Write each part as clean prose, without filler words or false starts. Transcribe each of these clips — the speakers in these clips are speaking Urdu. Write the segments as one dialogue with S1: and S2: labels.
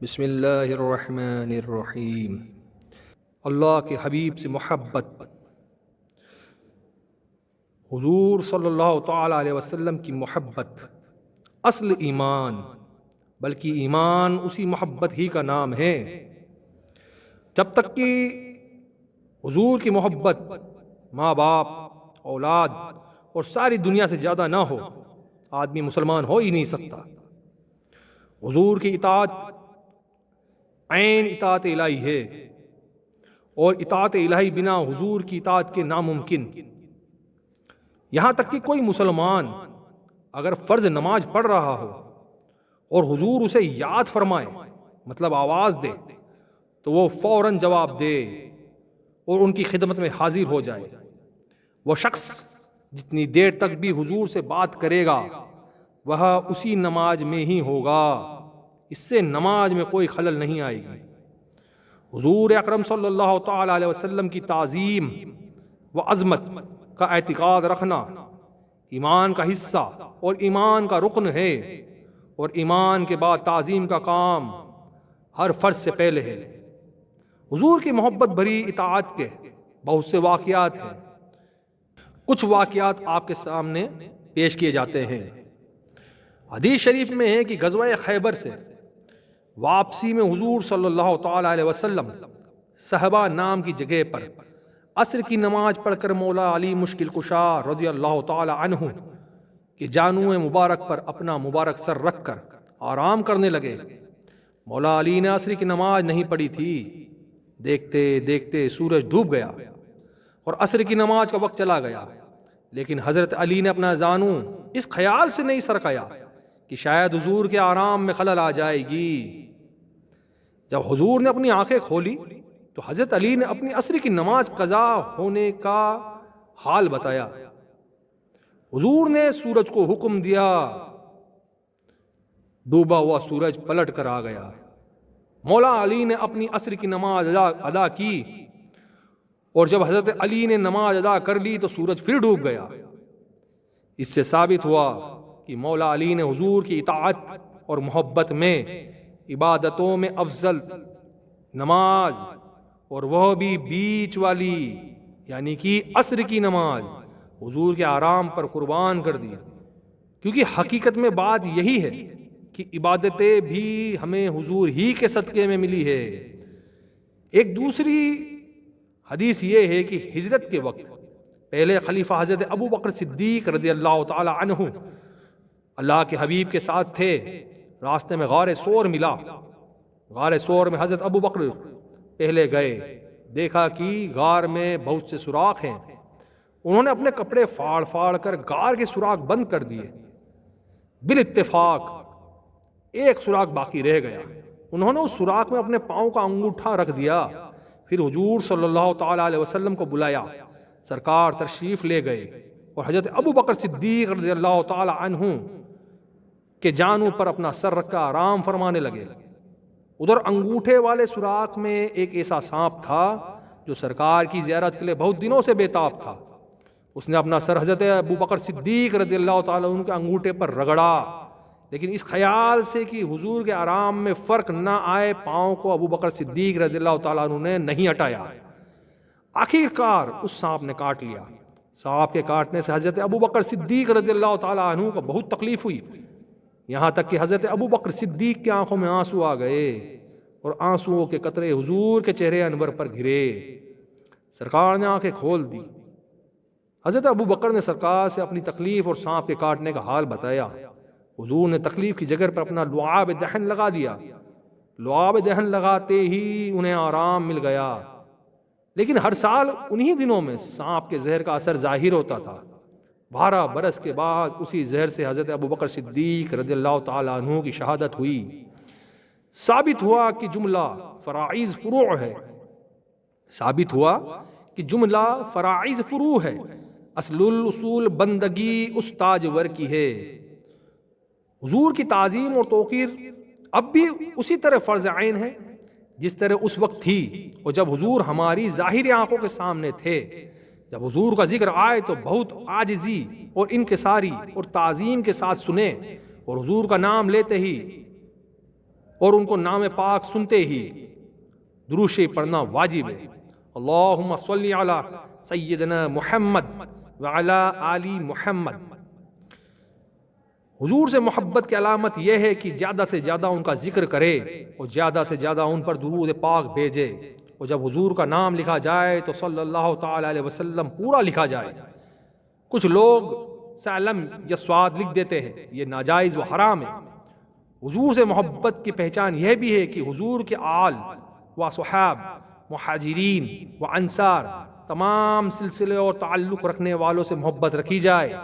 S1: بسم اللہ الرحمن الرحیم۔ اللہ کے حبیب سے محبت، حضور صلی اللہ تعالیٰ علیہ وسلم کی محبت اصل ایمان، بلکہ ایمان اسی محبت ہی کا نام ہے۔ جب تک کہ حضور کی محبت ماں باپ، اولاد اور ساری دنیا سے زیادہ نہ ہو، آدمی مسلمان ہو ہی نہیں سکتا۔ حضور کی اطاعت عین اطاعت الہی ہے، اور اطاعت الہی بنا حضور کی اطاعت کے ناممکن۔ یہاں تک کہ کوئی مسلمان اگر فرض نماز پڑھ رہا ہو اور حضور اسے یاد فرمائے، مطلب آواز دے، تو وہ فوراً جواب دے اور ان کی خدمت میں حاضر ہو جائے۔ وہ شخص جتنی دیر تک بھی حضور سے بات کرے گا وہ اسی نماز میں ہی ہوگا، اس سے نماز میں کوئی خلل نہیں آئے گی۔ حضور اکرم صلی اللہ تعالی علیہ وسلم کی تعظیم و عظمت کا اعتقاد رکھنا ایمان کا حصہ اور ایمان کا رکن ہے، اور ایمان کے بعد تعظیم کا کام ہر فرض سے پہلے ہے۔ حضور کی محبت بھری اطاعت کے بہت سے واقعات ہیں۔ کچھ واقعات آپ کے سامنے پیش کیے جاتے ہیں۔ حدیث شریف میں ہے کہ غزوہ خیبر سے واپسی میں حضور صلی اللہ تعالی علیہ وسلم صحبہ نام کی جگہ پر عصر کی نماز پڑھ کر مولا علی مشکل کشا رضی اللہ تعالی عنہ کہ جانو مبارک پر اپنا مبارک سر رکھ کر آرام کرنے لگے۔ مولا علی نے عصر کی نماز نہیں پڑھی تھی، دیکھتے دیکھتے سورج ڈوب گیا اور عصر کی نماز کا وقت چلا گیا، لیکن حضرت علی نے اپنا جانو اس خیال سے نہیں سرکایا کہ شاید حضور کے آرام میں خلل آ جائے گی۔ جب حضور نے اپنی آنکھیں کھولی تو حضرت علی نے اپنی عصر کی نماز قضا ہونے کا حال بتایا۔ حضور نے سورج کو حکم دیا، ڈوبا ہوا سورج پلٹ کر آ گیا۔ مولا علی نے اپنی عصر کی نماز ادا کی، اور جب حضرت علی نے نماز ادا کر لی تو سورج پھر ڈوب گیا۔ اس سے ثابت ہوا کہ مولا علی نے حضور کی اطاعت اور محبت میں عبادتوں میں افضل نماز، اور وہ بھی بیچ والی یعنی کہ عصر کی نماز، حضور کے آرام پر قربان کر دی۔ کیونکہ حقیقت میں بات یہی ہے کہ عبادتیں بھی ہمیں حضور ہی کے صدقے میں ملی ہے۔ ایک دوسری حدیث یہ ہے کہ ہجرت کے وقت پہلے خلیفہ حضرت ابو بکر صدیق رضی اللہ تعالی عنہ اللہ کے حبیب کے ساتھ تھے۔ راستے میں غار سور ملا۔ غار سور میں حضرت ابو بکر پہلے گئے، دیکھا کہ غار میں بہت سے سوراخ ہیں۔ انہوں نے اپنے کپڑے پھاڑ پھاڑ کر غار کے سوراخ بند کر دیے۔ بالاتفاق ایک سوراخ باقی رہ گیا۔ انہوں نے اس سوراخ میں اپنے پاؤں کا انگوٹھا رکھ دیا، پھر حضور صلی اللہ تعالی علیہ وسلم کو بلایا۔ سرکار تشریف لے گئے اور حضرت ابو بکر صدیق رضی اللہ تعالی عنہ کے جانوں پر اپنا سر رکھ کر آرام فرمانے لگے۔ ادھر انگوٹھے والے سوراخ میں ایک ایسا سانپ تھا جو سرکار کی زیارت کے لیے بہت دنوں سے بے تاب تھا۔ اس نے اپنا سر حضرت ابو بکر صدیق رضی اللہ تعالیٰ عنہ کے انگوٹھے پر رگڑا، لیکن اس خیال سے کہ حضور کے آرام میں فرق نہ آئے، پاؤں کو ابو بکر صدیق رضی اللہ تعالیٰ عنہ نے نہیں ہٹایا۔ آخر کار اس سانپ نے کاٹ لیا۔ سانپ کے کاٹنے سے حضرت ابو بکر صدیق رضی اللہ تعالیٰ عنہ کو بہت تکلیف ہوئی، یہاں تک کہ حضرت ابو بکر صدیق کی آنکھوں میں آنسو آ گئے اور آنسوؤں کے قطرے حضور کے چہرے انور پر گرے۔ سرکار نے آنکھیں کھول دی۔ حضرت ابو بکر نے سرکار سے اپنی تکلیف اور سانپ کے کاٹنے کا حال بتایا۔ حضور نے تکلیف کی جگہ پر اپنا لعاب دہن لگا دیا۔ لعاب دہن لگاتے ہی انہیں آرام مل گیا، لیکن ہر سال انہی دنوں میں سانپ کے زہر کا اثر ظاہر ہوتا تھا۔ 12 برس کے بعد اسی زہر سے حضرت ابو بکر صدیق رضی اللہ تعالیٰ عنہ کی شہادت ہوئی۔ ثابت ہوا کہ جملہ فرائض فروع ہے۔ ثابت ہوا کہ جملہ فرائض فروع ہے۔ اصل الاصول بندگی اس تاجور کی ہے۔ حضور کی تعظیم اور توقیر اب بھی اسی طرح فرض عین ہے جس طرح اس وقت تھی، اور جب حضور ہماری ظاہری آنکھوں کے سامنے تھے۔ جب حضور کا ذکر آئے تو بہت عاجزی اور انکساری اور تعظیم کے ساتھ سنیں، اور حضور کا نام لیتے ہی اور ان کو نام پاک سنتے ہی درود شریف پڑھنا واجب ہے۔ اللہم صلی علی سیدنا محمد وعلی آل محمد۔ حضور سے محبت کی علامت یہ ہے کہ زیادہ سے زیادہ ان کا ذکر کرے اور زیادہ سے زیادہ ان پر درود پاک بھیجے، اور جب حضور کا نام لکھا جائے تو صلی اللہ تعالی علیہ وسلم پورا لکھا جائے۔ کچھ لوگ سالم یا سواد لکھ دیتے ہیں، یہ ناجائز و حرام ہے۔ حضور سے محبت کی پہچان یہ بھی ہے کہ حضور کے آل و صحاب، مہاجرین و انصار، تمام سلسلے اور تعلق رکھنے والوں سے محبت رکھی جائے،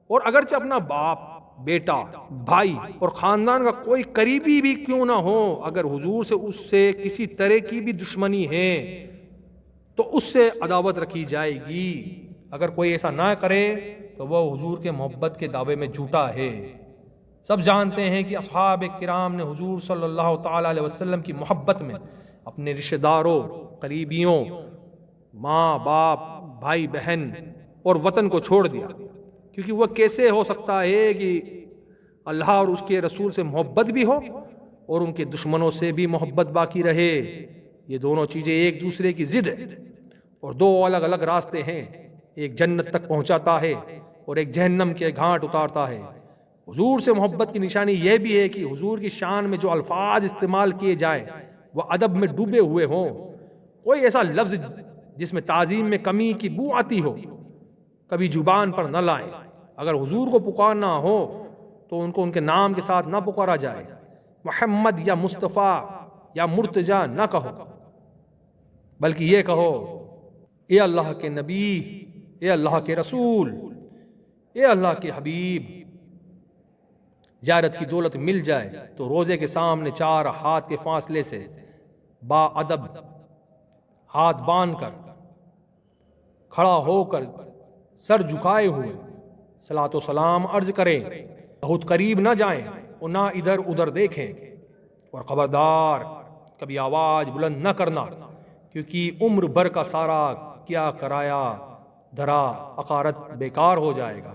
S1: اور اگرچہ اپنا باپ، بیٹا، بھائی اور خاندان کا کوئی قریبی بھی کیوں نہ ہو، اگر حضور سے اس سے کسی طرح کی بھی دشمنی ہے تو اس سے عداوت رکھی جائے گی۔ اگر کوئی ایسا نہ کرے تو وہ حضور کے محبت کے دعوے میں جھوٹا ہے۔ سب جانتے ہیں کہ اصحاب کرام نے حضور صلی اللہ تعالی علیہ وسلم کی محبت میں اپنے رشتہ داروں، قریبیوں، ماں باپ، بھائی بہن اور وطن کو چھوڑ دیا، کیونکہ وہ کیسے ہو سکتا ہے کہ اللہ اور اس کے رسول سے محبت بھی ہو اور ان کے دشمنوں سے بھی محبت باقی رہے؟ یہ دونوں چیزیں ایک دوسرے کی ضد ہے، اور دو الگ الگ راستے ہیں، ایک جنت تک پہنچاتا ہے اور ایک جہنم کے گھاٹ اتارتا ہے۔ حضور سے محبت کی نشانی یہ بھی ہے کہ حضور کی شان میں جو الفاظ استعمال کیے جائیں وہ ادب میں ڈوبے ہوئے ہوں۔ کوئی ایسا لفظ جس میں تعظیم میں کمی کی بو آتی ہو کبھی زبان پر نہ لائیں۔ اگر حضور کو پکارنا ہو تو ان کو ان کے نام کے ساتھ نہ پکارا جائے، محمد یا مصطفیٰ یا مرتجا نہ کہو، بلکہ یہ کہو اے اللہ کے نبی، اے اللہ کے رسول، اے اللہ کے حبیب۔ زیارت کی دولت مل جائے تو روزے کے سامنے 4 ہاتھ کے فاصلے سے با ادب ہاتھ باندھ کر کھڑا ہو کر سر جھکائے ہوئے صلاۃ و سلام عرض کریں، بہت قریب نہ جائیں اور نہ ادھر ادھر دیکھیں، اور خبردار کبھی آواز بلند نہ کرنا، کیونکہ عمر بھر کا سارا کیا کرایا دھرا عقارت بیکار ہو جائے گا۔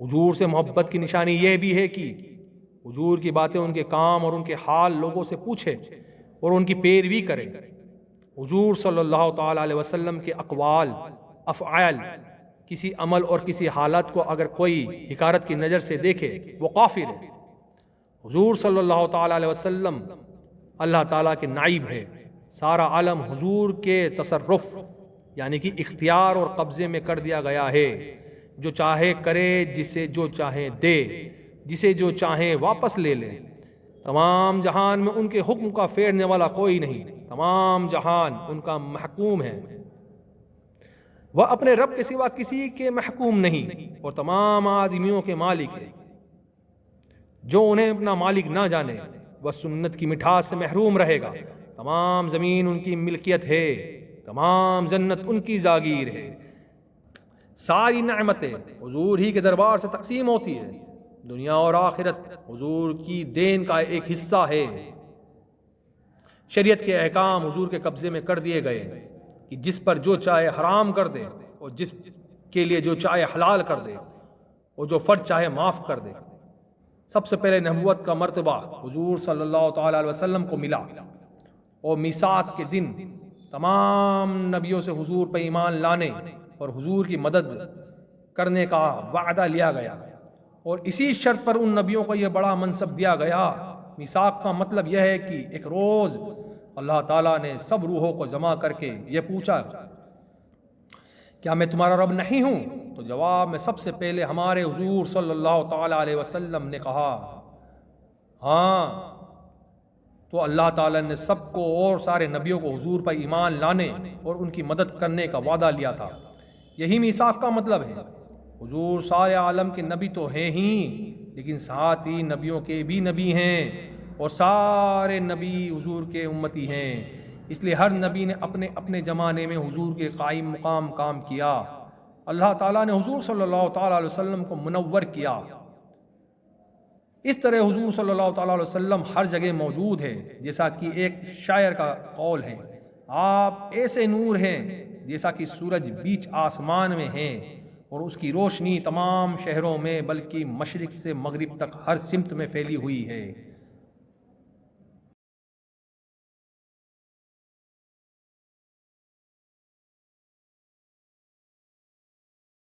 S1: حضور سے محبت کی نشانی یہ بھی ہے کہ حضور کی باتیں، ان کے کام اور ان کے حال لوگوں سے پوچھے اور ان کی پیروی کرے۔ حضور صلی اللہ تعالی علیہ وسلم کے اقوال، افعال، کسی عمل اور کسی حالت کو اگر کوئی حقارت کی نظر سے دیکھے وہ کافر ہے۔ حضور صلی اللہ تعالی علیہ وسلم اللہ تعالیٰ کے نائب ہے، سارا عالم حضور کے تصرف یعنی کہ اختیار اور قبضے میں کر دیا گیا ہے۔ جو چاہے کرے، جسے جو چاہے دے، جسے جو چاہے واپس لے لے۔ تمام جہان میں ان کے حکم کا پھیرنے والا کوئی نہیں، تمام جہان ان کا محکوم ہے۔ وہ اپنے رب کے سوا کسی کے محکوم نہیں اور تمام آدمیوں کے مالک ہے۔ جو انہیں اپنا مالک نہ جانے وہ سنت کی مٹھاس سے محروم رہے گا۔ تمام زمین ان کی ملکیت ہے، تمام جنت ان کی جاگیر ہے۔ ساری نعمتیں حضور ہی کے دربار سے تقسیم ہوتی ہے۔ دنیا اور آخرت حضور کی دین کا ایک حصہ ہے۔ شریعت کے احکام حضور کے قبضے میں کر دیے گئے کہ جس پر جو چاہے حرام کر دے اور جس کے لیے جو چاہے حلال کر دے اور جو فرض چاہے معاف کر دے۔ سب سے پہلے نبوت کا مرتبہ حضور صلی اللہ تعالی علیہ وسلم کو ملا، اور میثاق کے دن تمام نبیوں سے حضور پر ایمان لانے اور حضور کی مدد کرنے کا وعدہ لیا گیا، اور اسی شرط پر ان نبیوں کو یہ بڑا منصب دیا گیا۔ میثاق کا مطلب یہ ہے کہ ایک روز اللہ تعالیٰ نے سب روحوں کو جمع کر کے یہ پوچھا، کیا میں تمہارا رب نہیں ہوں؟ تو جواب میں سب سے پہلے ہمارے حضور صلی اللہ تعالی علیہ وسلم نے کہا ہاں۔ تو اللہ تعالیٰ نے سب کو اور سارے نبیوں کو حضور پر ایمان لانے اور ان کی مدد کرنے کا وعدہ لیا تھا۔ یہی میثاق کا مطلب ہے۔ حضور سارے عالم کے نبی تو ہیں ہی، لیکن ساتھ ہی نبیوں کے بھی نبی ہیں، اور سارے نبی حضور کے امتی ہیں۔ اس لیے ہر نبی نے اپنے اپنے زمانے میں حضور کے قائم مقام کام کیا۔ اللہ تعالیٰ نے حضور صلی اللہ تعالیٰ علیہ وسلم کو منور کیا۔ اس طرح حضور صلی اللہ تعالیٰ علیہ وسلم ہر جگہ موجود ہے، جیسا کہ ایک شاعر کا قول ہے، آپ ایسے نور ہیں جیسا کہ سورج بیچ آسمان میں ہیں، اور اس کی روشنی تمام شہروں میں بلکہ مشرق سے مغرب تک ہر سمت میں پھیلی ہوئی ہے۔